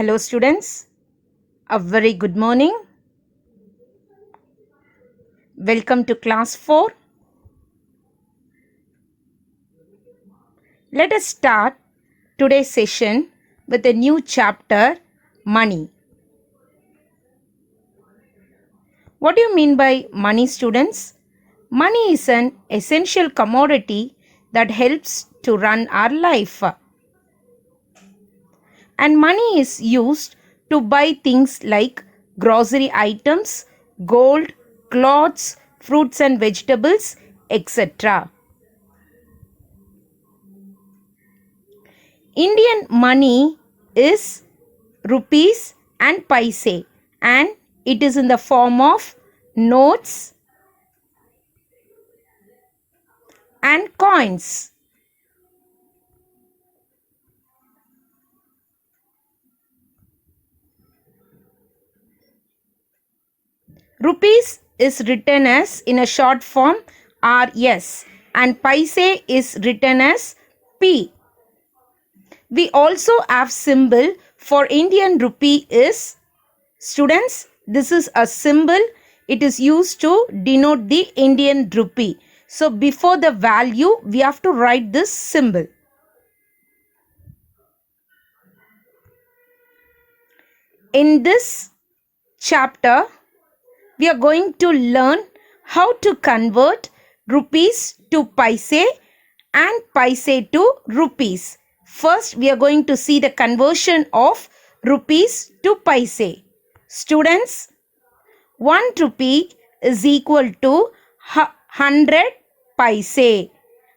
Hello students, a very good morning. Welcome to class 4. Let us start today's session with a new chapter, money. What do you mean by money, students? Money is an essential commodity that helps to run our life. And money is used to buy things like grocery items, gold, clothes, fruits and vegetables, etc. Indian money is rupees and paise, and it is in the form of notes and coins. Rupees is written as in a short form RS and paise is written as P. We also have symbol for Indian rupee is, students, this is a symbol. It is used to denote the Indian rupee. So before the value, we have to write this symbol. In this chapter, we are going to learn how to convert rupees to paise and paise to rupees. First, we are going to see the conversion of rupees to paise. Students, 1 rupee is equal to 100 paise.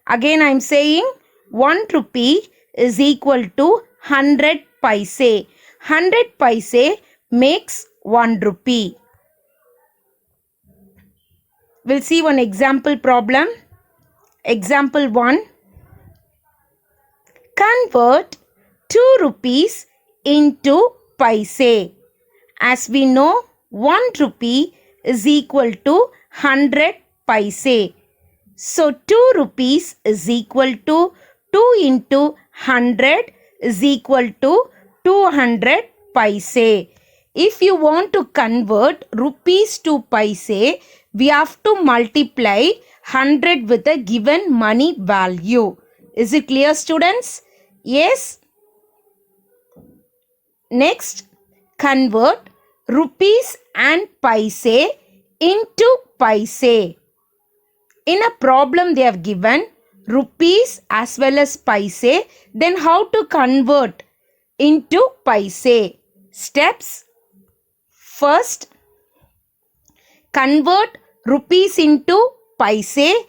Again, I am saying 1 rupee is equal to 100 paise. 100 paise makes 1 rupee. We'll see one example problem. Example 1. Convert 2 rupees into paise. As we know, 1 rupee is equal to 100 paise. So 2 rupees is equal to 2 into 100 is equal to 200 paise. If you want to convert rupees to paise, we have to multiply 100 with a given money value. Is it clear, students? Yes. Next, convert rupees and paise into paise. In a problem they have given rupees as well as paise. Then how to convert into paise? Steps. First, convert rupees into paise.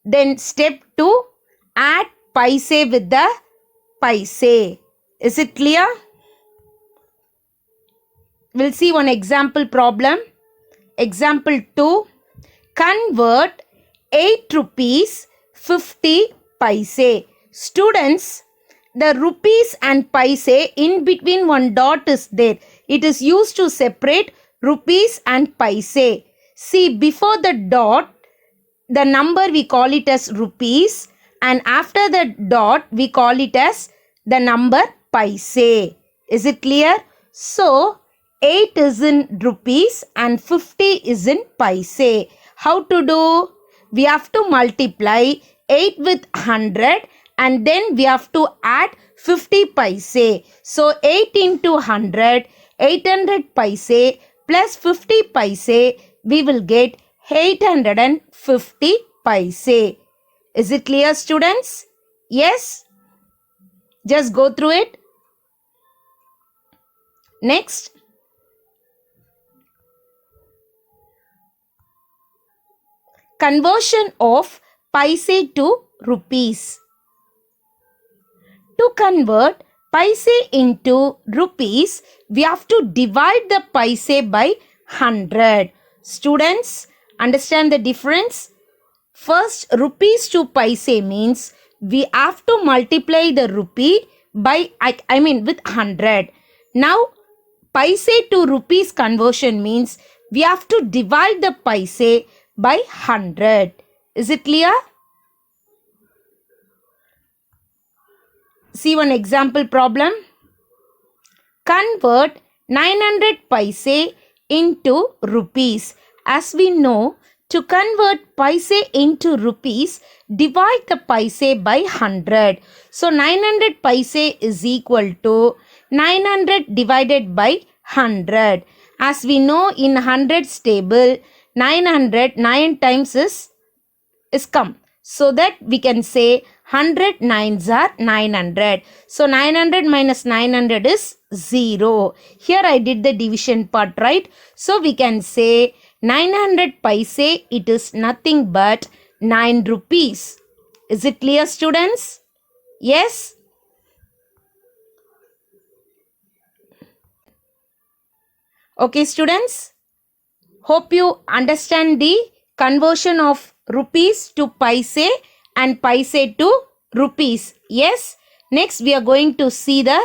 Then step 2, add paise with the paise. Is it clear? We'll see one example problem. Example 2. Convert 8 rupees 50 paise. Students, the rupees and paise in between one dot is there. It is used to separate rupees and paise. See, before the dot, the number we call it as rupees, and after the dot we call it as the number paise. Is it clear? So 8 is in rupees and 50 is in paise. How to do? We have to multiply 8 with 100 and then we have to add 50 paise. So 8 into 100, 800 paise plus 50 paise, we will get 850 paise. Is it clear, students? Yes? Just go through it. Next. Conversion of paise to rupees. To convert paise into rupees, we have to divide the paise by 100. Students, understand the difference? First, rupees to paise means we have to multiply the rupee by, with 100. Now, paise to rupees conversion means we have to divide the paise by 100. Is it clear? See one example problem. convert 900 paise into rupees. As we know, to convert paise into rupees, divide the paise by 100. So 900 paise is equal to 900 divided by 100. As we know, in hundreds table, 900 9 times is come. So that we can say 100 nines are 900. So 900 minus 900 is 0. Here I did the division part, right? So we can say 900 paise, it is nothing but 9 rupees. Is it clear, students? Yes? Okay, students. Hope you understand the conversion of rupees to paise and paise to rupees. Yes. Next we are going to see the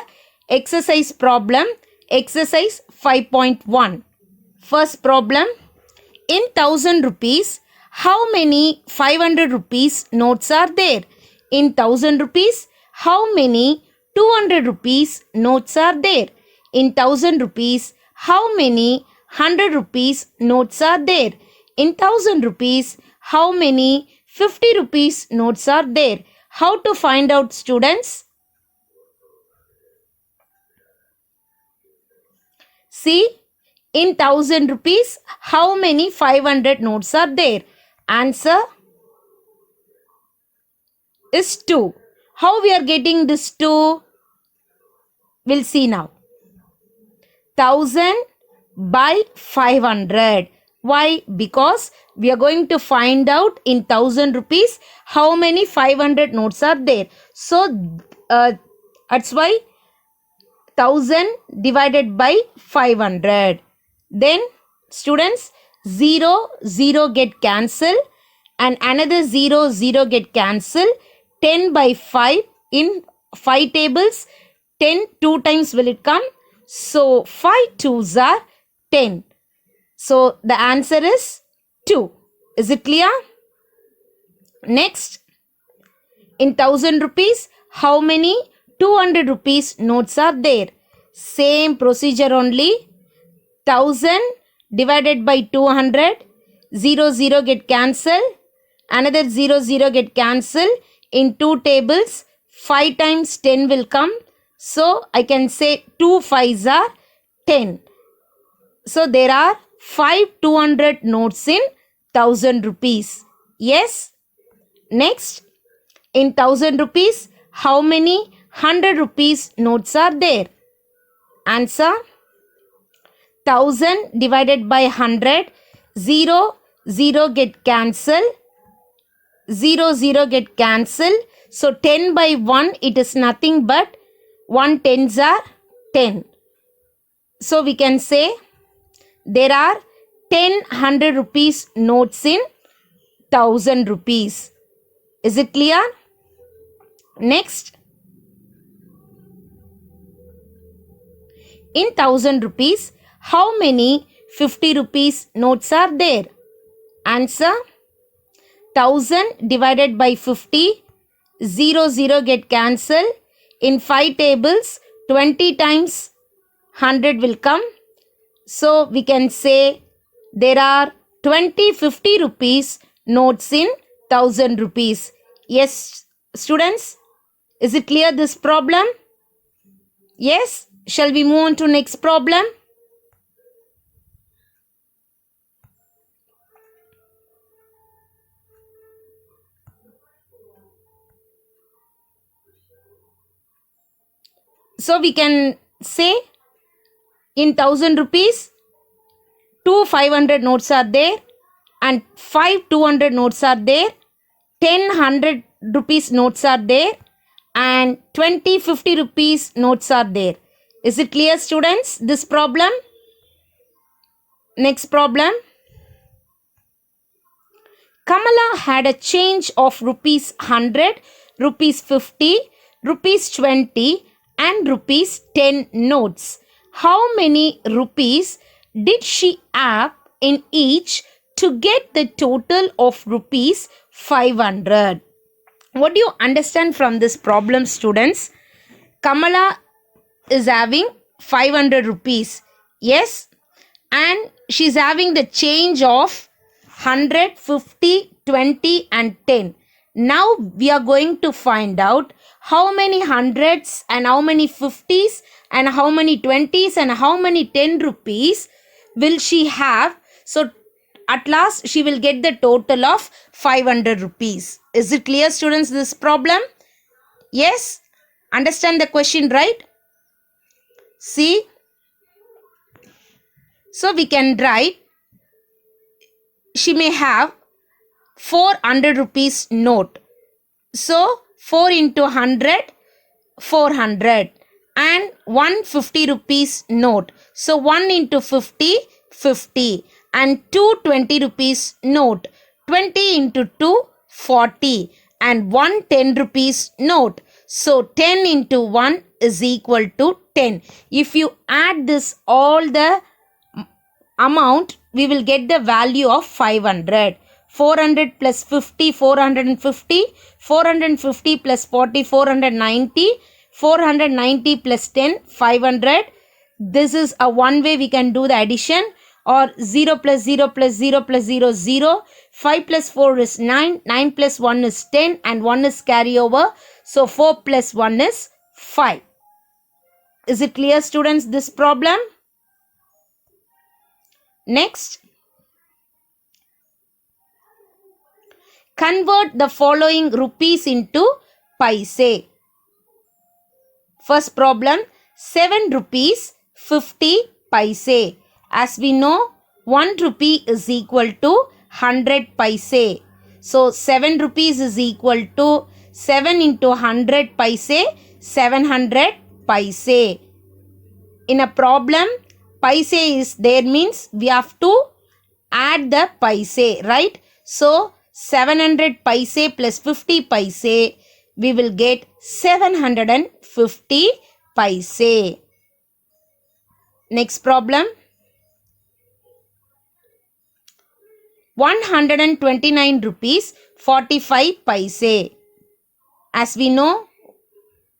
exercise problem. Exercise 5.1. First problem. In 1000 rupees, how many 500 rupees notes are there? In 1000 rupees, how many 200 rupees notes are there? In 1000 rupees, how many 100 rupees notes are there? In 1000 rupees, how many 50 rupees notes are there? How to find out, students? See, in 1000 rupees, how many 500 notes are there? Answer is 2. How we are getting this 2? We'll see now. 1000 by 500. Why? Because we are going to find out in 1000 rupees how many 500 notes are there. So that's why 1000 divided by 500. Then students, 0 0 get cancelled and another 0 0 get cancelled. 10 by 5, in 5 tables 10 2 times will it come. So 5 2s are 10. So the answer is 2. Is it clear? Next, in 1000 rupees, how many 200 rupees notes are there? Same procedure only. 1000 divided by 200, 0 0 get cancelled, another 0 0 get cancelled. In 2 tables, 5 times 10 will come. So I can say 2 5s are 10. So there are 5 200 notes in 1000 rupees. Yes. Next, in 1000 rupees, how many 100 rupees notes are there? Answer, 1000 divided by 100, 0 0 get cancelled, 0 0 get cancelled. So 10 by 1, it is nothing but 1 tens are 10. So we can say there are 10 100 rupees notes in 1000 rupees. Is it clear? Next, in 1000 rupees, how many 50 rupees notes are there? Answer, 1000 divided by 50, 0 0 get cancelled. In 5 tables, 20 times 100 will come. So we can say there are 20 50 rupees notes in 1000 rupees. Yes, students, is it clear this problem? Yes. Shall we move on to next problem? So we can say in 1000 rupees, 2 500 notes are there and 5 200 notes are there, 10 100 rupees notes are there and 20 50 rupees notes are there. Is it clear, students, this problem? Next problem. Kamala had a change of rupees 100, rupees 50, rupees 20 and rupees 10 notes. How many rupees did she have in each to get the total of rupees 500? What do you understand from this problem, students? Kamala is having 500 rupees. Yes, and she's having the change of 100, 50, 20 and 10. Now we are going to find out how many hundreds and how many 50s and how many 20s and how many 10 rupees will she have. So at last she will get the total of 500 rupees. Is it clear, students, this problem? Yes? Understand the question, right? See? So we can write, she may have 400 rupees note. So 4 into 100, 400, and 150 rupees note. So 1 into 50, 50, and 220 rupees note. 20 into 2, 40, and 110 rupees note. So 10 into 1 is equal to 10. If you add this all the amount, we will get the value of 500. 400 plus 50, 450, 450 plus 40, 490, 490 plus 10, 500. This is a one way we can do the addition, or 0 plus 0 plus 0 plus 0, 0. 5 plus 4 is 9, 9 plus 1 is 10, and 1 is carryover. So 4 plus 1 is 5. Is it clear, students, this problem? Next, convert the following rupees into paise. First problem, 7 rupees 50 paise. As we know, 1 rupee is equal to 100 paise. So 7 rupees is equal to 7 into 100 paise, 700 paise. In a problem, paise is there means we have to add the paise, right? So 700 paise plus 50 paise, we will get 750 paise. Next problem, 129 rupees 45 paise. As we know,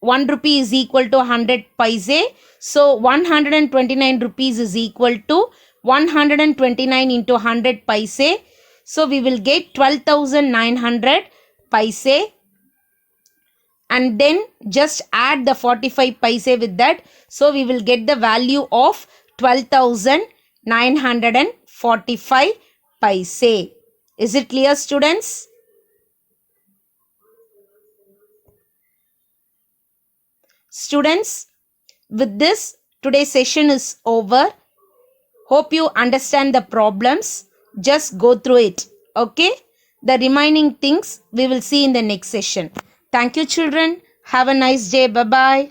1 rupee is equal to 100 paise. So 129 rupees is equal to 129 into 100 paise. So we will get 12,900 paise. And then just add the 45 paise with that. So we will get the value of 12,945 paise. Is it clear, students? Students, with this, today's session is over. Hope you understand the problems. Just go through it. Okay? The remaining things we will see in the next session. Thank you, children. Have a nice day. Bye-bye.